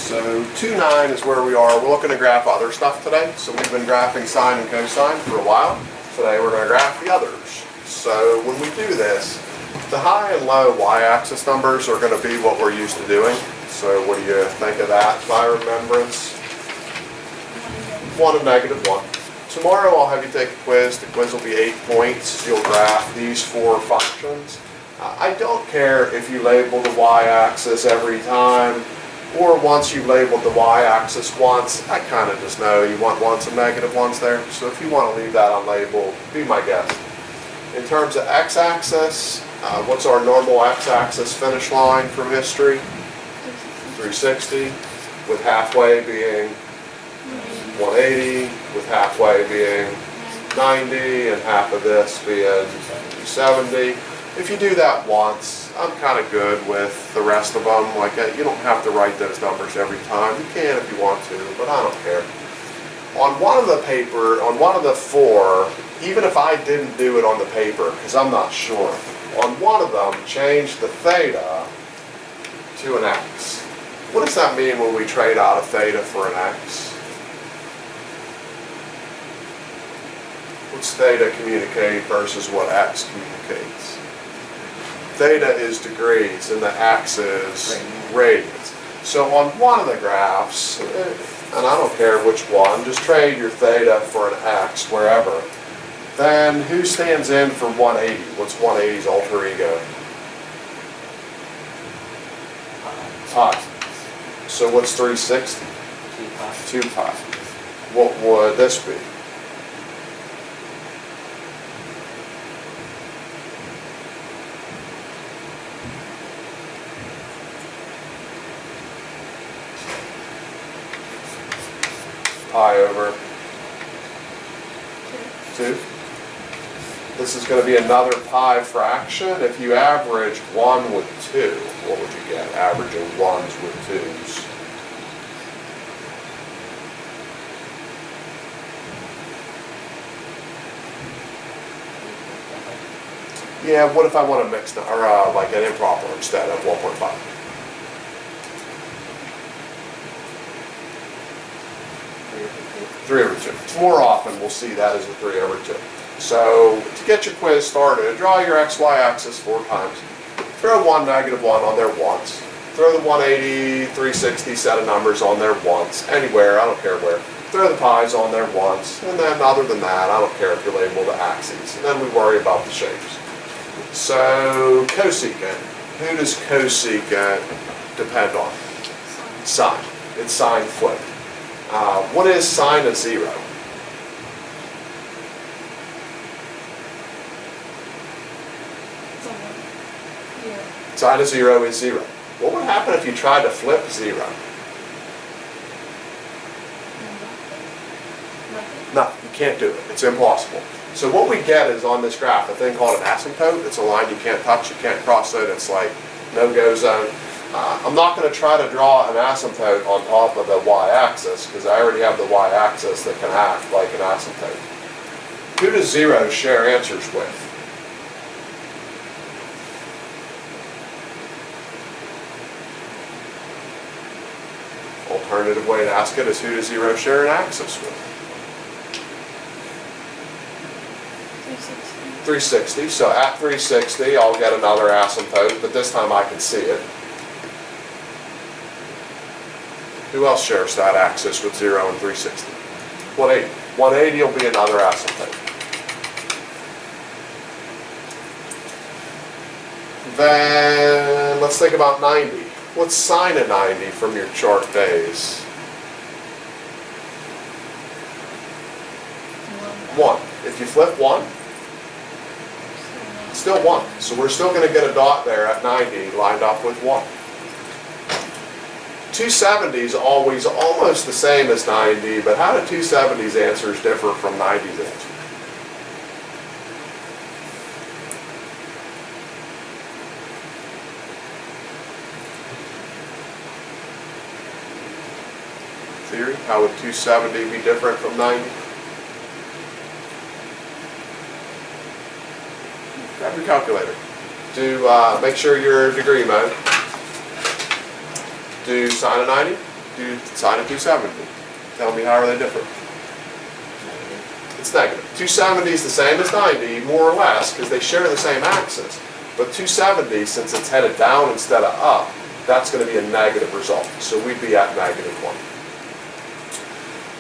So 2,9 is where we are. We're looking to graph other stuff today. So we've been graphing sine and cosine for a while. Today we're going to graph the others. So when we do this, the high and low y-axis numbers are going to be what we're used to doing. So what do you think of that by remembrance? 1 and -1. Tomorrow I'll have you take a quiz. The quiz will be 8 points. You'll graph these 4 functions. I don't care if you label the y-axis every time, or once you've labeled the y-axis once. I kind of just know you want ones and -1s there. So if you want to leave that unlabeled, be my guest. In terms of x-axis, what's our normal x-axis finish line from history? 360, with halfway being 180, with halfway being 90, and half of this being 70. If you do that once, I'm kind of good with the rest of them. Like, you don't have to write those numbers every time. You can if you want to, but I don't care. On one of the 4, even if I didn't do it on the paper, because I'm not sure, on one of them, change the theta to an x. What does that mean when we trade out a theta for an x? What's theta communicate versus what x communicates? Theta is degrees and the x is radians. So on one of the graphs, and I don't care which one, just trade your theta for an x wherever. Then who stands in for 180? What's 180's alter ego? Pi. So what's 360? 2 pi. What would this be? Pi over 2. This is going to be another pi fraction. If you average 1 with 2, what would you get? Averaging 1s with 2s. Yeah, what if I want to mix, or like an improper instead of 1.5? Three over 2. More often we'll see that as a 3 over 2. So to get your quiz started, draw your x-y axis 4 times. Throw 1, -1 on there once. Throw the 180, 360 set of numbers on there once. Anywhere, I don't care where. Throw the pi's on there once. And then other than that, I don't care if you label the axes. And then we worry about the shapes. So cosecant. Who does cosecant depend on? Sine. It's sine flipped. What is sine of 0? Sine of 0 is 0. What would happen if you tried to flip 0? No, you can't do it. It's impossible. So what we get is on this graph a thing called an asymptote. It's a line you can't touch, you can't cross it. It's like no-go zone. I'm not going to try to draw an asymptote on top of the y-axis because I already have the y-axis that can act like an asymptote. Who does 0 share answers with? Alternative way to ask it is who does 0 share an axis with? 360. So at 360 I'll get another asymptote, but this time I can see it. Who else shares that axis with 0 and 360? 180. 180 will be another asymptote. Then let's think about 90. What's sine of 90 from your chart days? 1. If you flip 1, it's still 1. So we're still going to get a dot there at 90 lined up with 1. 270 is always almost the same as 90, but how do 270's answers differ from 90's answers? Theory, how would 270 be different from 90? Grab your calculator. Make sure you're degree mode. Do sine of 90, sine of 270. Tell me, how are they different? It's negative. 270 is the same as 90, more or less, because they share the same axis. But 270, since it's headed down instead of up, that's going to be a negative result. So we'd be at -1.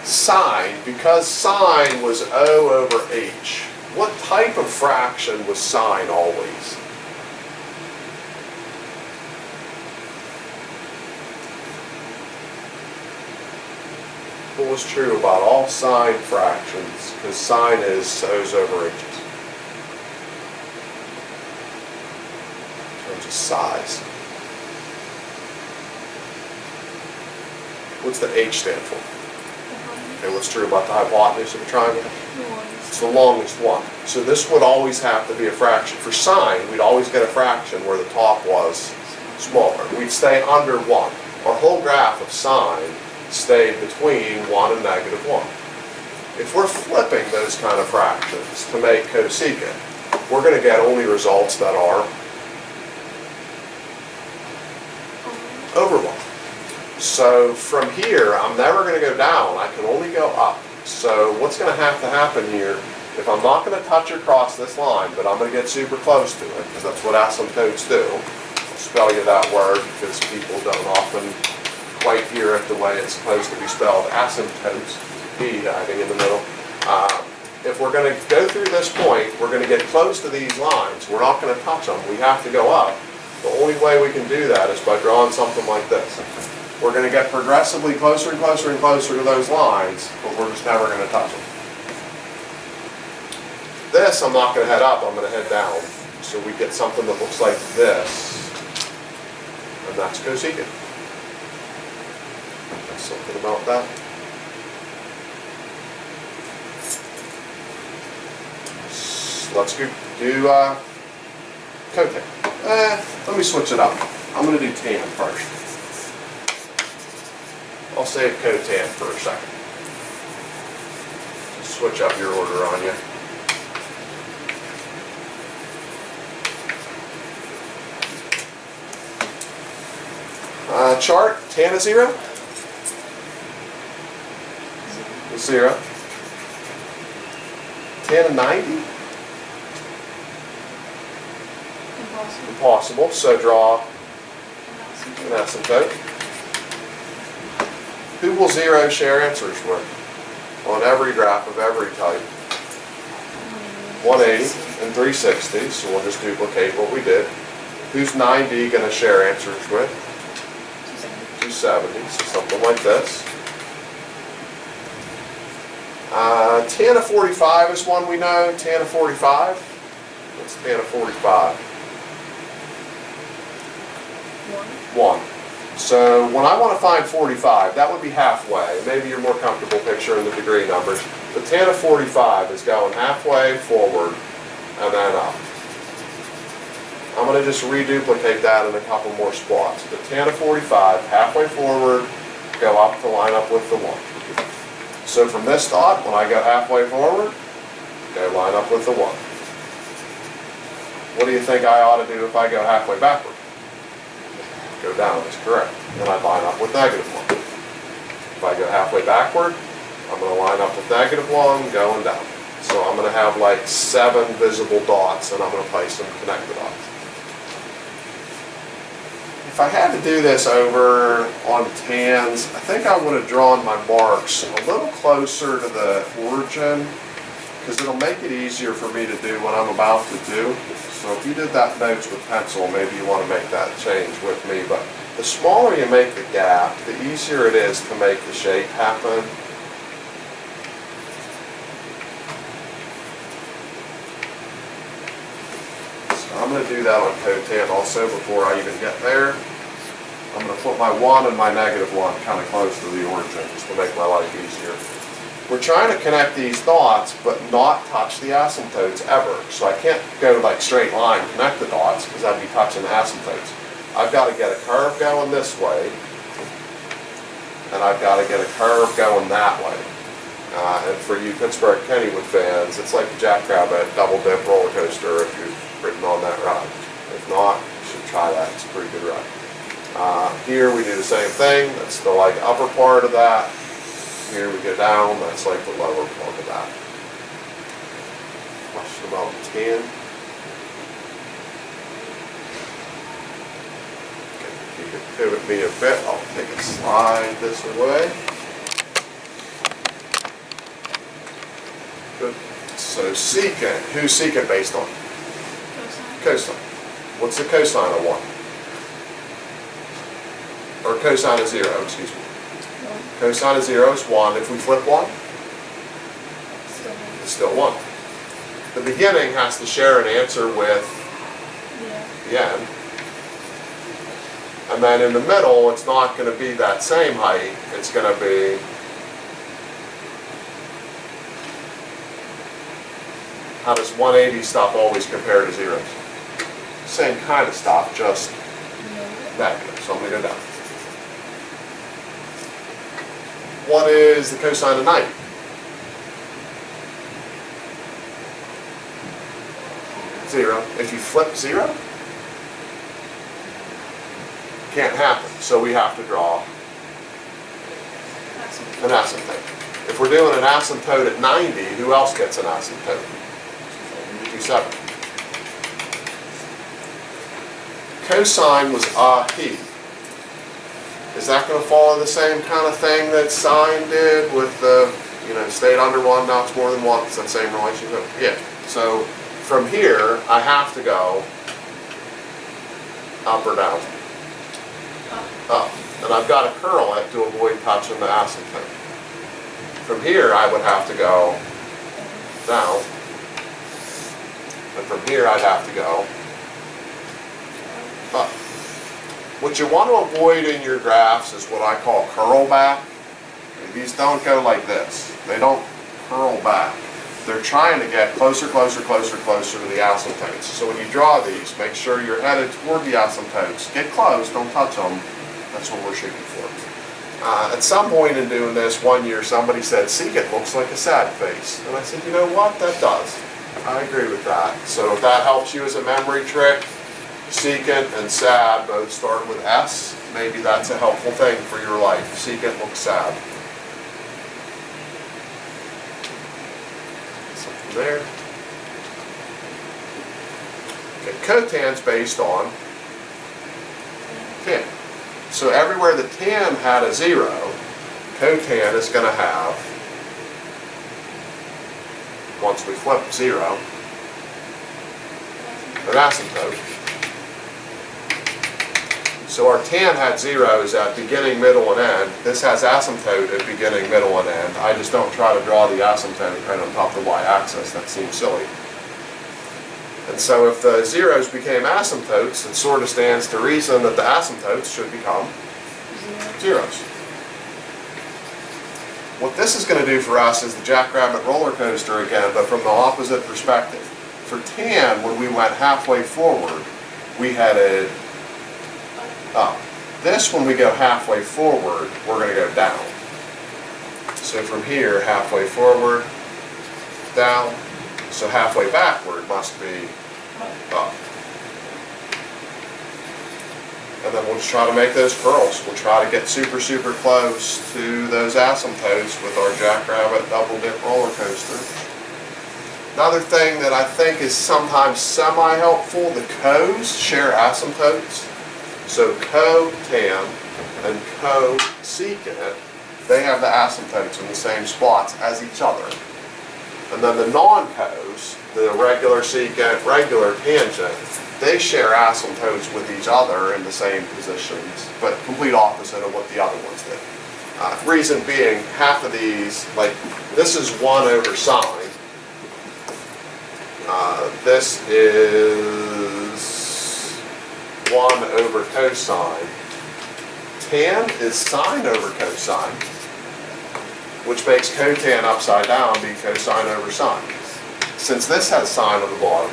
Sine, because sine was O over H, what type of fraction was sine always? What was true about all sine fractions? Because sine is O's over H's. In terms of size. What's the H stand for? Okay, what's true about the hypotenuse of a triangle? It's the longest one. So this would always have to be a fraction. For sine, we'd always get a fraction where the top was smaller. We'd stay under 1. Our whole graph of sine stayed between 1 and -1. If we're flipping those kind of fractions to make cosecant, we're going to get only results that are over 1. So from here, I'm never going to go down. I can only go up. So what's going to happen here, if I'm not going to touch across this line, but I'm going to get super close to it, because that's what asymptotes do. I'll spell you that word because people don't often quite hear it the way it's supposed to be spelled. Asymptotes, P hiding in the middle. If we're going to go through this point, we're going to get close to these lines. We're not going to touch them. We have to go up. The only way we can do that is by drawing something like this. We're going to get progressively closer and closer and closer to those lines, but we're just never going to touch them. This, I'm not going to head up, I'm going to head down. So we get something that looks like this, and that's cosecant. That's something about that. So let's do cotan. Let me switch it up. I'm going to do tan first. I'll save cotan for a second. Just switch up your order on you. Chart, tan is 0? 0. Tan of 90? Impossible. So draw an asymptote. Who will 0 share answers with on every graph of every type? 180 and 360, so we'll just duplicate what we did. Who's 90 going to share answers with? 270, so something like this. Tan of 45 is one we know. Tan of 45? What's tan of 45? 1. So when I want to find 45, that would be halfway. Maybe you're more comfortable picturing the degree numbers. The tan of 45 is going halfway forward and then up. I'm going to just reduplicate that in a couple more spots. The tan of 45, halfway forward, go up to line up with the 1. So from this dot, when I go halfway forward, go line up with the 1. What do you think I ought to do if I go halfway backward? Go down is correct. Then I line up with -1. If I go halfway backward, I'm going to line up with -1 going down. So I'm going to have like 7 visible dots, and I'm going to place them, connect the dots. If I had to do this over on tans, I think I would have drawn my marks a little closer to the origin, because it'll make it easier for me to do what I'm about to do. So if you did that notes with pencil, maybe you want to make that change with me. But the smaller you make the gap, the easier it is to make the shape happen. So I'm going to do that on cotan also before I even get there. I'm going to put my 1 and my -1 kind of close to the origin just to make my life easier. We're trying to connect these dots, but not touch the asymptotes ever. So I can't go like straight line, connect the dots, because I'd be touching the asymptotes. I've got to get a curve going this way, and I've got to get a curve going that way. And for you Pittsburgh Kennywood fans, it's like the Jackrabbit double dip roller coaster if you've ridden on that ride. If not, you should try that. It's a pretty good ride. Here we do the same thing. That's the like upper part of that. Here we go down. That's like the lower part of that. Question about tan. Okay, you can pivot me a bit. I'll take a slide this way. Good. So secant. Who's secant based on? Cosine. What's the cosine of 1? Or cosine of 0, excuse me. 1. Cosine of 0 is 1. If we flip 1, it's still 1. The beginning has to share an answer with the end. And then in the middle, it's not going to be that same height. It's going to be how does 180 stuff always compare to zeros? Same kind of stuff, just negative. So I'm going to go down. What is the cosine of 90? Zero. If you flip 0, can't happen. So we have to draw an asymptote. If we're doing an asymptote at 90, who else gets an asymptote? 7. Cosine was he. Is that going to follow the same kind of thing that sine did with the, stayed under 1, now it's more than 1, it's that same relationship? Yeah. So from here, I have to go up or down? Up. And I've got to curl it to avoid touching the asymptote. From here, I would have to go down. And from here, I'd have to go up. What you want to avoid in your graphs is what I call curl back. These don't go like this. They don't curl back. They're trying to get closer, closer, closer, closer to the asymptotes. So when you draw these, make sure you're headed toward the asymptotes. Get close, don't touch them. That's what we're shooting for. At some point in doing this, one year somebody said, secant looks like a sad face. And I said, you know what, that does. I agree with that. So if that helps you as a memory trick, secant and sad both start with S. Maybe that's a helpful thing for your life. Secant looks sad. Something there. Okay, cotan's based on tan. So everywhere the tan had a 0, cotan is going to have, once we flip 0, an asymptote. So our tan had zeros at beginning, middle, and end. This has asymptote at beginning, middle, and end. I just don't try to draw the asymptote right on top of the y-axis. That seems silly. And so if the zeros became asymptotes, it sort of stands to reason that the asymptotes should become zeros. What this is going to do for us is the jackrabbit roller coaster again, but from the opposite perspective. For tan, when we went halfway forward, we headed up. This, when we go halfway forward, we're going to go down. So from here, halfway forward, down. So halfway backward must be up. And then we'll just try to make those curls. We'll try to get super, super close to those asymptotes with our jackrabbit double dip roller coaster. Another thing that I think is sometimes semi-helpful, the co's share asymptotes. So cotan and cosecant, they have the asymptotes in the same spots as each other. And then the non-cos, the regular secant, regular tangent, they share asymptotes with each other in the same positions, but complete opposite of what the other ones did. Reason being, half of these, like this is 1 over sine. This is 1 over cosine. Tan is sine over cosine, which makes cotan upside down be cosine over sine. Since this has sine on the bottom,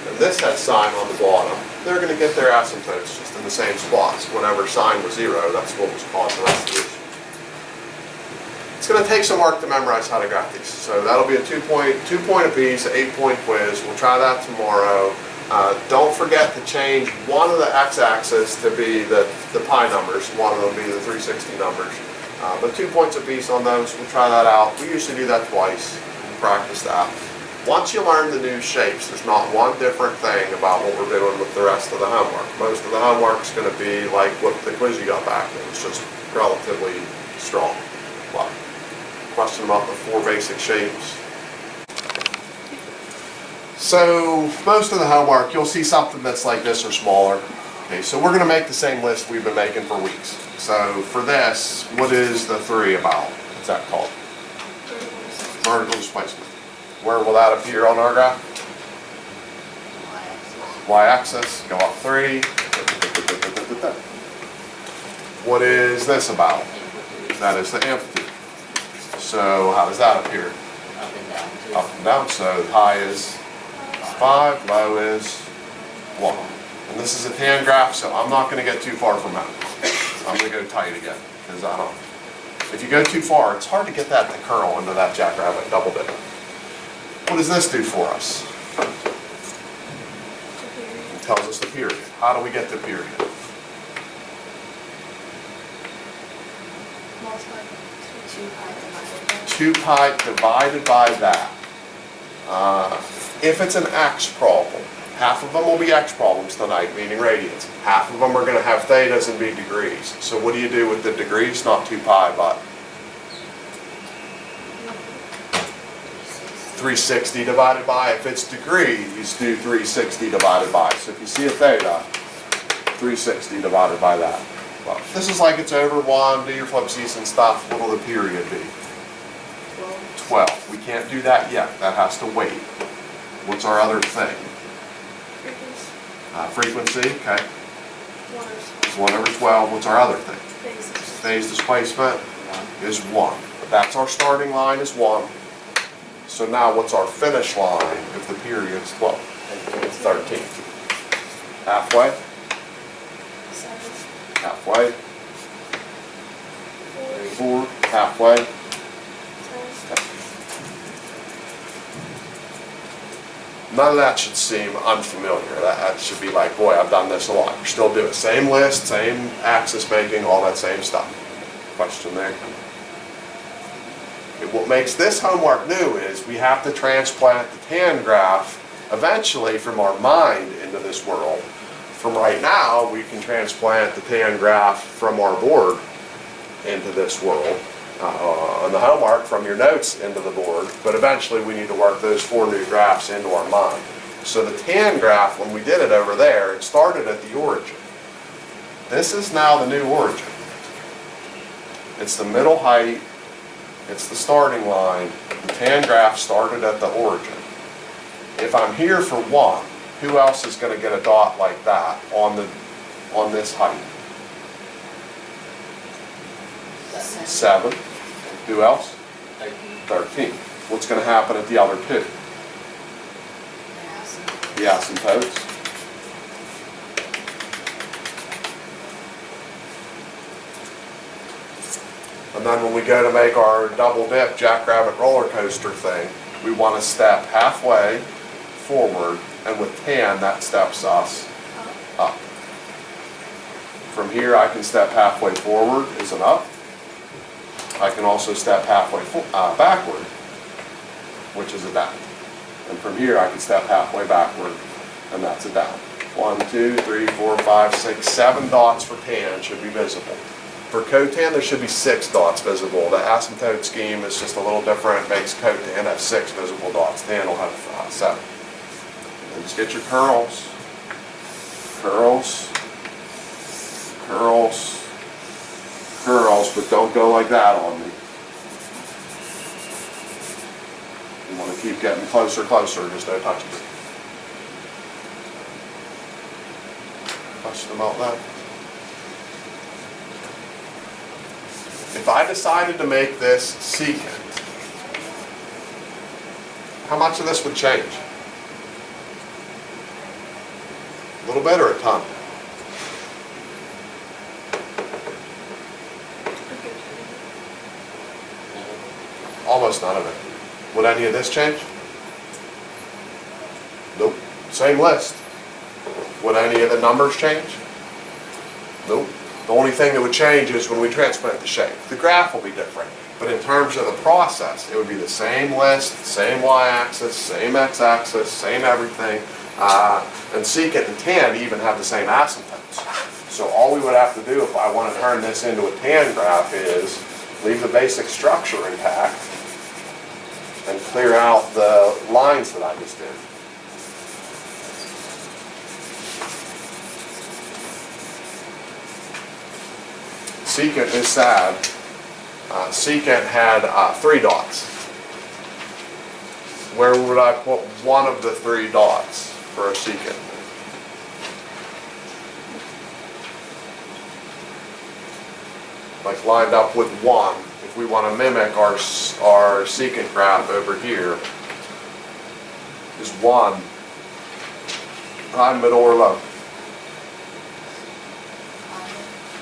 and this has sine on the bottom, they're going to get their asymptotes just in the same spots. Whenever sine was 0, that's what was caused the rest of this. It's going to take some work to memorize how to graph these. So that'll be a two point apiece, 8-point quiz. We'll try that tomorrow. Don't forget to change one of the x-axis to be the pi numbers, one of them be the 360 numbers. But 2 points apiece on those, we'll try that out. We usually do that twice, practice that. Once you learn the new shapes, there's not one different thing about what we're doing with the rest of the homework. Most of the homework's going to be like what the quiz you got back. It's just relatively strong. Well, question about the 4 basic shapes. So most of the homework, you'll see something that's like this or smaller. Okay, so we're going to make the same list we've been making for weeks. So for this, what is the 3 about? What's that called? Vertical displacement. Where will that appear on our graph? Y-axis. Go up 3. What is this about? That is the amplitude. So how does that appear? Up and down. Up and down. So high is 5, low is 1. And this is a tan graph, so I'm not going to get too far from that. I'm going to go tight again, because if you go too far, it's hard to get that to curl into that jackrabbit double dip. What does this do for us? It tells us the period. How do we get the period? Multiply 2 pi divided by that. If it's an x problem, half of them will be x problems tonight, meaning radians. Half of them are going to have thetas and be degrees. So what do you do with the degrees? Not 2 pi, but 360 divided by. If it's degrees, do 360 divided by. So if you see a theta, 360 divided by that. Well, this is like it's over 1, do your flipsies and stuff. What will the period be? 12. We can't do that yet. That has to wait. What's our other thing? Frequency, okay. 1 over 12. What's our other thing? Phase displacement is 1. That's our starting line is 1. So now what's our finish line if the period's 12? 13. Halfway? Halfway? 4. Halfway? None of that should seem unfamiliar. That should be like, boy, I've done this a lot. We're still doing same list, same axis making, all that same stuff. Question there? Okay, what makes this homework new is we have to transplant the tan graph eventually from our mind into this world. From right now, we can transplant the tan graph from our board into this world. On the homework from your notes into the board, but eventually we need to work those 4 new graphs into our mind. So the tan graph, when we did it over there, it started at the origin. This is now the new origin. It's the middle height, it's the starting line. The tan graph started at the origin. If I'm here for 1, who else is going to get a dot like that on this height? 7. Who else? 13. What's going to happen at the other 2? The asymptotes. And then when we go to make our double dip jackrabbit roller coaster thing, we want to step halfway forward, and with tan that steps us up. From here I can step halfway forward is an up. I can also step halfway backward, which is a down. And from here I can step halfway backward, and that's a down. 1, 2, 3, 4, 5, 6, 7 dots for tan should be visible. For cotan, there should be 6 dots visible. The asymptote scheme is just a little different. It makes cotan have 6 visible dots. Tan will have 7. And just get your curls. Curls. Curls. Curls, but don't go like that on me. You want to keep getting closer, just no touches. Question about that? If I decided to make this secant, how much of this would change? A little bit or a ton? Almost none of it. Would any of this change? Nope. Same list. Would any of the numbers change? Nope. The only thing that would change is when we transplant the shape. The graph will be different, but in terms of the process, it would be the same list, same y-axis, same x-axis, same everything, and secant and tan even have the same asymptotes. So all we would have to do if I want to turn this into a tan graph is leave the basic structure intact and clear out the lines that I just did. Secant is sad. Secant had 3 dots. Where would I put one of the 3 dots for a secant? Like lined up with 1. If we want to mimic our secant graph over here, is 1 high, middle, or low?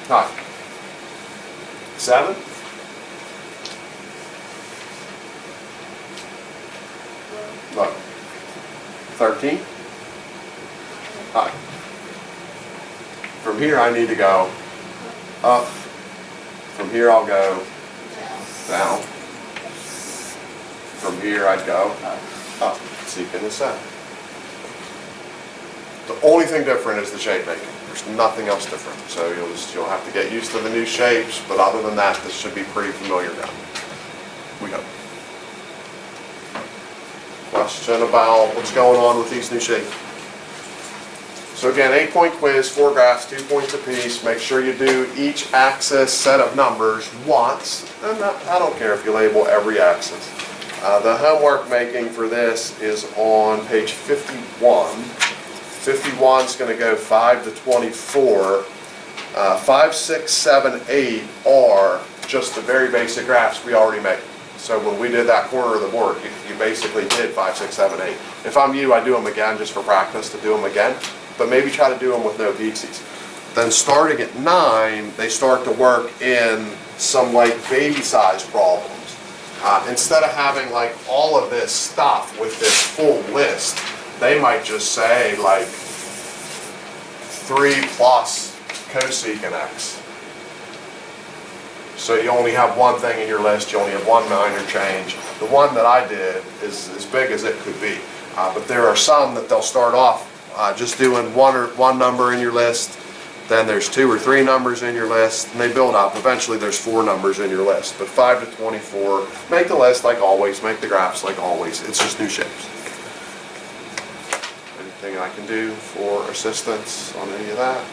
High. 7? Low. 13? High. From here I need to go up. From here I'll go down. From here I'd go up. Secant is set. The only thing different is the shape making. There's nothing else different. So you'll have to get used to the new shapes, but other than that, this should be pretty familiar now. We hope. Question about what's going on with these new shapes? So again, 8-point quiz, 4 graphs, 2 points apiece. Make sure you do each axis set of numbers once. And I don't care if you label every axis. The homework making for this is on page 51. 51 is going to go 5 to 24. 5, 6, 7, 8 are just the very basic graphs we already made. So when we did that corner of the board, you basically did 5, 6, 7, 8. If I'm you, I do them again just for practice to do them again. But maybe try to do them with no pixies. Then starting at 9, they start to work in some like baby size problems. Instead of having like all of this stuff with this full list, they might just say like 3 plus cosecant x. So you only have one thing in your list, you only have one minor change. The one that I did is as big as it could be. But there are some that they'll start off just doing one number in your list, then there's 2 or 3 numbers in your list, and they build up. Eventually there's 4 numbers in your list. But 5 to 24, make the list like always, make the graphs like always. It's just new shapes. Anything I can do for assistance on any of that?